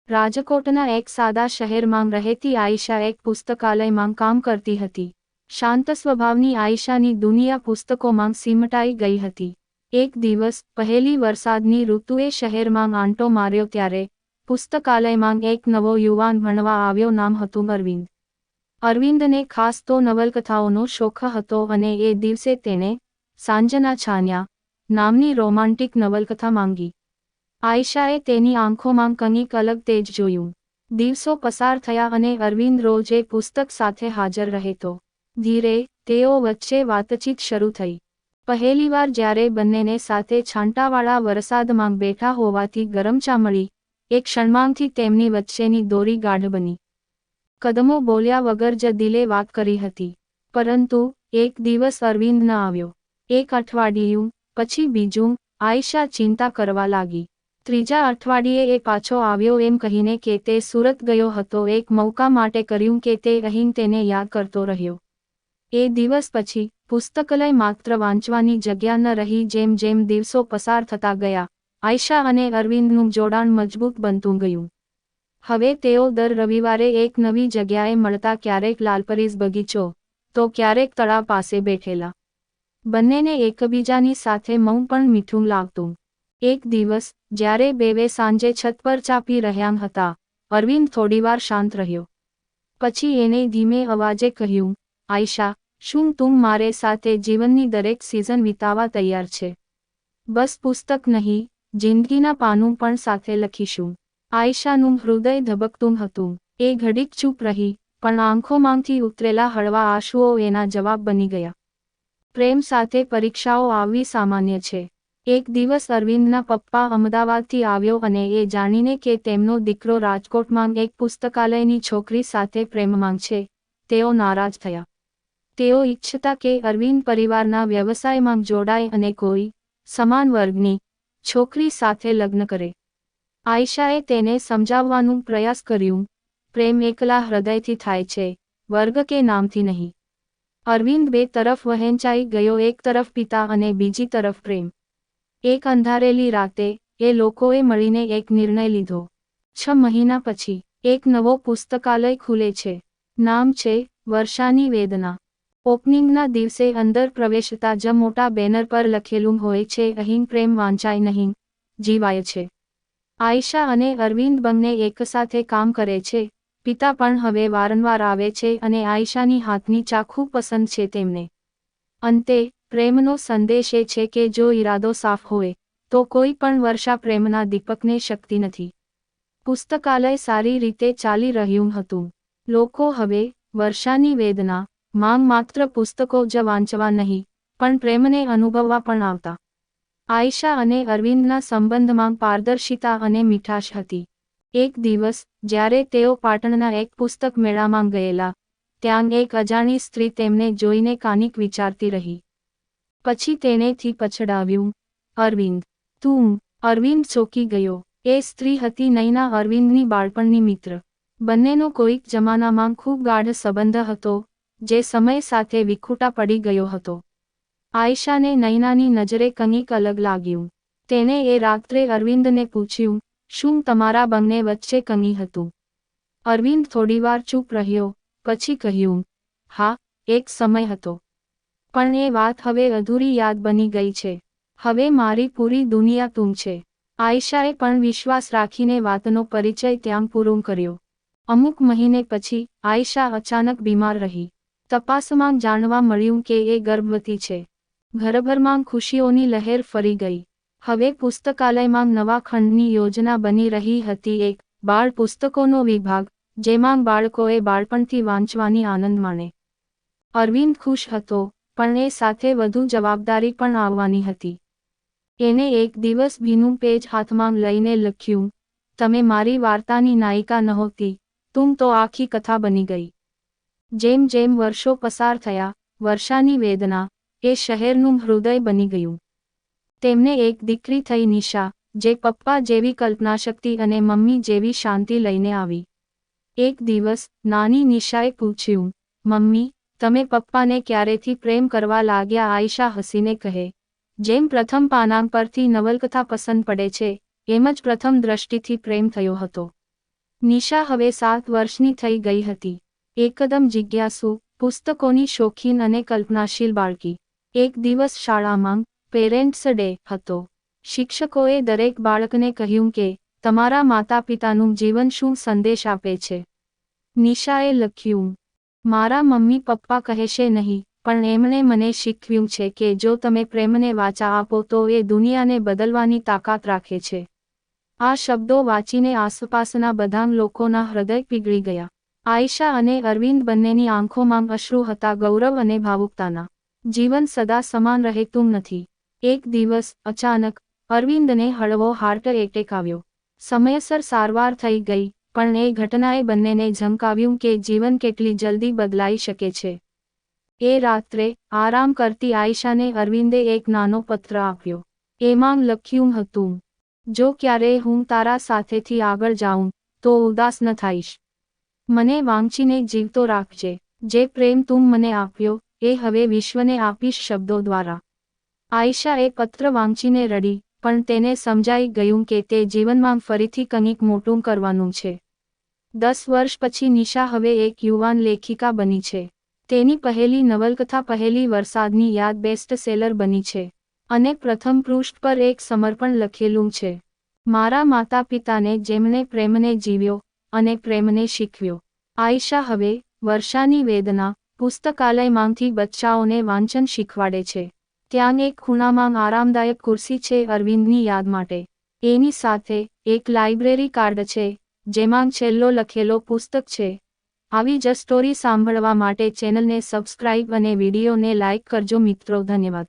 રાજકોટના એક સાદા શહેરમાં રહેતી આયશા એક પુસ્તકાલયમાં કામ કરતી હતી. શાંત સ્વભાવની આયશાની દુનિયા પુસ્તકોમાં સિમટાઈ ગઈ હતી. એક દિવસ પહેલી વરસાદની ઋતુએ શહેરમાં આંટો માર્યો ત્યારે પુસ્તકાલયમાં એક નવો યુવાન ભણવા આવ્યો. નામ હતું અરવિંદ. અરવિંદને ખાસ તો નવલકથાઓનો શોખ હતો અને એ દિવસે તેને સાંજના છાન્યા નામની રોમાન્ટિક નવલકથા માંગી. આયશાએ તેની આંખોમાં કંઈક અલગ તેજ જોયું. દિવસો પસાર થયા અને અરવિંદ રોજ એ પુસ્તક સાથે હાજર રહેતો. ધીરે તેઓ વચ્ચે વાતચીત શરૂ થઈ. પહેલીવાર જ્યારે બંનેને સાથે છાંટાવાળા વરસાદમાં બેઠા હોવાથી ગરમ ચા મળી, એક ક્ષણમાંથી તેમની વચ્ચેની દોરી ગાઢ બની. કદમો બોલ્યા વગર જ દિલે વાત કરી હતી. પરંતુ એક દિવસ અરવિંદ ન આવ્યો. એક અઠવાડિયું, પછી બીજું. આયશા ચિંતા કરવા લાગી. ત્રીજા અઠવાડિયે એ પાછો આવ્યો એમ કહીને કે તે સુરત ગયો હતો. એક મૌકા માટે કર્યું કે તે અહીં તેને યાદ કરતો રહ્યો. એ દિવસ પછી પુસ્તકાલય માત્ર વાંચવાની જગ્યા ન રહી. જેમ જેમ દિવસો પસાર થતા ગયા, આયશા અને અરવિંદનું જોડાણ મજબૂત બનતું ગયું. હવે તેઓ દર રવિવારે એક નવી જગ્યાએ મળતા, ક્યારેક લાલપરીઝ બગીચો તો ક્યારેક તળાવ પાસે બેઠેલા. બંનેને એકબીજાની સાથે મૌન પણ મીઠું લાગતું. એક દિવસ જ્યારે બેવે સાંજે છત પર ચા પી રહ્યા હતા, અરવિંદ થોડીવાર શાંત રહ્યો. પછી એણે ધીમે અવાજે કહ્યું, આયશા, શું તું મારે સાથે જીવનની દરેક સિઝન વિતાવવા તૈયાર છે? બસ પુસ્તક નહીં, જિંદગીના પાનું પણ સાથે લખીશું. આયશાનું હૃદય ધબકતું હતું. એ ઘડીક ચૂપ રહી, પણ આંખોમાંથી ઉતરેલા હળવા આંસુઓ એના જવાબ બની ગયા. પ્રેમ સાથે પરીક્ષાઓ આવવી સામાન્ય છે. એક દિવસ અરવિંદના પપ્પા અમદાવાદથી આવ્યો અને એ જાણીને કે તેમનો દીકરો રાજકોટમાં એક પુસ્તકાલયની છોકરી સાથે પ્રેમમાં છે, તેઓ નારાજ થયા. તેઓ ઈચ્છતા કે અરવિંદ પરિવારના વ્યવસાયમાં જોડાય અને કોઈ સમાન વર્ગની છોકરી સાથે લગ્ન કરે. આયશાએ તેને સમજાવવાનું પ્રયાસ કર્યું, પ્રેમ એકલા હૃદયથી થાય છે, વર્ગ કે નામથી નહીં. અરવિંદ બે તરફ વહેંચાઈ ગયો. એક તરફ પિતા અને બીજી તરફ પ્રેમ. એક અંધારેલી રાતે એ લોકોએ મળીને એક નિર્ણય લીધો. 6 મહિના પછી એક નવો પુસ્તકાલય ખુલે છે. નામ છે વર્ષાની વેદના. ઓપનિંગના દિવસે અંદર પ્રવેશતા જ મોટા બેનર પર લખેલું હોય છે, અહીં પ્રેમ વાંચાય નહીં, જીવાય છે. આયશા અને અરવિંદ બંને એકસાથે કામ કરે છે. પિતા પણ હવે વારંવાર આવે છે અને આયશાની હાથની ચા ખૂબ પસંદ છે તેમને. અંતે પ્રેમનો સંદેશ એ છે કે જો ઈરાદો સાફ હોય તો કોઈ પણ વર્ષા પ્રેમના દીપકને શક્તિ નથી. પુસ્તકાલય સારી રીતે ચાલી રહ્યું હતું. લોકો હવે વર્ષાની વેદના માંગ માત્ર પુસ્તકો જ વાંચવા નહીં, પણ પ્રેમને અનુભવવા પણ આવતા. આયશા અને અરવિંદના સંબંધમાં પારદર્શિતા અને મીઠાશ હતી. એક દિવસ જ્યારે તેઓ પાટણના એક પુસ્તક મેળામાં ગયેલા, ત્યાં એક અજાણી સ્ત્રી તેમને જોઈને કાનિક વિચારતી રહી. પછી તેનેથી પછડાવ્યું, અરવિંદ, તું? અરવિંદ ચોંકી ગયો. એ સ્ત્રી હતી નૈના, અરવિંદની બાળપણની મિત્ર. બંનેનો કોઈક જમાનામાં ખૂબ ગાઢ સંબંધ હતો, જે સમય સાથે વિખૂટા પડી ગયો હતો. આયશાને નૈનાની નજરે કંઈક અલગ લાગ્યું. તેણે એ રાત્રે અરવિંદને પૂછ્યું, શું તમારા બંને વચ્ચે કંઈ હતું? અરવિંદ થોડીવાર ચૂપ રહ્યો, પછી કહ્યું, હા, એક સમય હતો. પણ એ વાત હવે અધૂરી યાદ બની ગઈ છે. હવે મારી પૂરી દુનિયા તું છે. આયશાએ પણ વિશ્વાસ રાખીને વાતનો પરિચય ત્યાં પૂરો કર્યો. અમુક મહિને પછી આયશા અચાનક બીમાર રહી. તપાસમાં જાણવા મળ્યું કે એ ગર્ભવતી છે. ઘરભરમાં ખુશીઓની લહેર ફરી ગઈ. હવે પુસ્તકાલયમાં નવા ખંડની યોજના બની રહી હતી, એક બાળ પુસ્તકોનો વિભાગ, જેમાં બાળકોએ બાળપણથી વાંચવાની આનંદ માણે. અરવિંદ ખુશ હતો, પણ એ સાથે વધુ જવાબદારી પણ આવવાની હતી. એને એક દિવસ ભીનું પેજ હાથમાં લઈને લખ્યું, તમે મારી વાર્તાની નાયિકા નહોતી, તું તો આખી કથા બની ગઈ. જેમ જેમ વર્ષો પસાર થયા, વર્ષાની વેદના એ શહેરનું હૃદય બની ગયું. તેમને એક દીકરી થઈ નિશા, જે પપ્પા જેવી કલ્પનાશક્તિ અને મમ્મી જેવી શાંતિ લઈને આવી. એક દિવસ નાની નિશાએ પૂછ્યું, મમ્મી, તમે પપ્પાને ક્યારેથી પ્રેમ કરવા લાગ્યા? આયશા હસીને કહે, જેમ પ્રથમ પાના પરથી નવલકથા પસંદ પડે છે, એમ જ પ્રથમ દ્રષ્ટિથી પ્રેમ થયો હતો. નિશા હવે 7 વર્ષની થઈ ગઈ હતી. એકદમ જિજ્ઞાસુ, પુસ્તકોની શોખીન અને કલ્પનાશીલ બાળકી. એક દિવસ શાળામાં પેરેન્ટ્સ ડે હતો. શિક્ષકોએ દરેક બાળકને કહ્યું કે તમારા માતા-પિતાનું જીવન શું સંદેશ આપે છે. નિશાએ લખ્યું, મારા મમ્મી પપ્પા કહેશે નહીં, પણ એમણે મને શીખવ્યું છે કે જો તમે પ્રેમને વાચા આપો તો એ દુનિયાને બદલવાની તાકાત રાખે છે. આ શબ્દો વાંચીને આસપાસના બધા લોકોના હૃદય પીગળી ગયા. આયશા અને અરવિંદ બંનેની આંખોમાં અશ્રુ હતા, ગૌરવ અને ભાવુકતાના. જીવન સદા સમાન રહેતું નથી. એક દિવસ અચાનક અરવિંદને હળવો હાર્ટ એટેક આવ્યો. સમયસર સારવાર થઈ ગઈ, પણ એ ઘટનાએ બંનેને ઝંકાવ્યું કે જીવન કેટલી જલ્દી બદલાઈ શકે છે. એ રાત્રે આરામ કરતી આયશાને અરવિંદે એક નાનો પત્ર આપ્યો. એમાં લખ્યું હતું, જો ક્યારેય હું તારા સાથેથી આગળ જાઉં તો ઉદાસ ન થઈશ. મને વાંચીને જીવતો રાખજે. જે પ્રેમ તું મને આપ્યો એ હવે વિશ્વને આપીશ. શબ્દો દ્વારા આયશા એ પત્ર વાંચીને રડી, પણ તેને સમજાઈ ગયું કે તે જીવનમાં ફરીથી કંઈક મોટું કરવાનું છે. 10 વર્ષ પછી નિશા હવે એક યુવાન લેખિકા બની છે. તેની પહેલી નવલકથા પહેલી વરસાદની યાદ બેસ્ટ સેલર બની છે અને પ્રથમ પૃષ્ઠ પર એક સમર્પણ લખેલું છે, મારા માતા-પિતાને જેમણે પ્રેમને જીવ્યો અને પ્રેમને શીખવ્યો. આયશા હવે વર્ષાની વેદના પુસ્તકાલયમાંથી બચ્ચાઓને વાંચન શીખવાડે છે. ત્યાં એક ખૂણામાં આરામદાયક ખુરશી છે અરવિંદની યાદ માટે. એની સાથે એક લાઇબ્રેરી કાર્ડ છે જેમાં છેલ્લો લખેલો પુસ્તક છે. આવી જ સ્ટોરી સાંભળવા માટે ચેનલને સબસ્ક્રાઇબ અને વિડીયોને લાઇક કરજો મિત્રો. ધન્યવાદ.